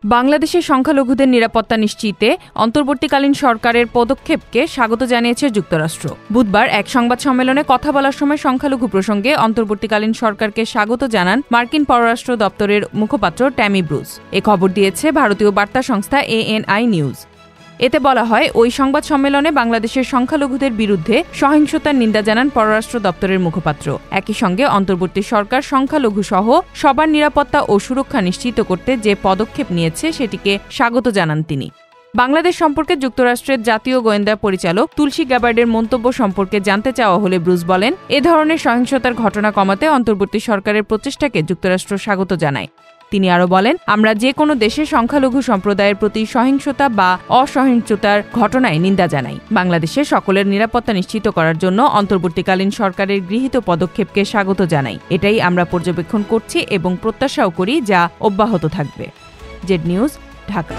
বাংলাদেশের সংখ্যালঘুদের নিরাপত্তা নিশ্চিতে অন্তর্বর্তীকালীন সরকারের পদক্ষেপকে স্বাগত জানিয়েছে যুক্তরাষ্ট্র। বুধবার এক সংবাদ সম্মেলনে কথা বলার সময় সংখ্যালঘু প্রসঙ্গে অন্তর্বর্তীকালীন সরকারকে স্বাগত জানান মার্কিন পররাষ্ট্র দপ্তরের মুখপাত্র ট্যামি ব্রুস। এ খবর দিয়েছে ভারতীয় বার্তা সংস্থা ANI নিউজ। এতে বলা হয়, ওই সংবাদ সম্মেলনে বাংলাদেশের সংখ্যালঘুদের বিরুদ্ধে সহিংসতার নিন্দা জানান পররাষ্ট্র দপ্তরের মুখপাত্র। একই সঙ্গে অন্তর্বর্তী সরকার সংখ্যালঘু সহ সবার নিরাপত্তা ও সুরক্ষা নিশ্চিত করতে যে পদক্ষেপ নিয়েছে সেটিকে স্বাগত জানান তিনি। বাংলাদেশ সম্পর্কে যুক্তরাষ্ট্রের জাতীয় গোয়েন্দা পরিচালক তুলসী গ্যাবার্ডের মন্তব্য সম্পর্কে জানতে চাওয়া হলে ব্রুস বলেন, এ ধরনের সহিংসতার ঘটনা কমাতে অন্তর্বর্তী সরকারের প্রচেষ্টাকে যুক্তরাষ্ট্র স্বাগত জানায়। তিনি আরও বলেন, আমরা যে কোনো দেশে সংখ্যালঘু সম্প্রদায়ের প্রতি সহিংসতা বা অসহিংসতার ঘটনায় নিন্দা জানাই। বাংলাদেশে সকলের নিরাপত্তা নিশ্চিত করার জন্য অন্তর্বর্তীকালীন সরকারের গৃহীত পদক্ষেপকে স্বাগত জানাই। এটাই আমরা পর্যবেক্ষণ করছি এবং প্রত্যাশাও করি, যা অব্যাহত থাকবে। Z news, Dhaka.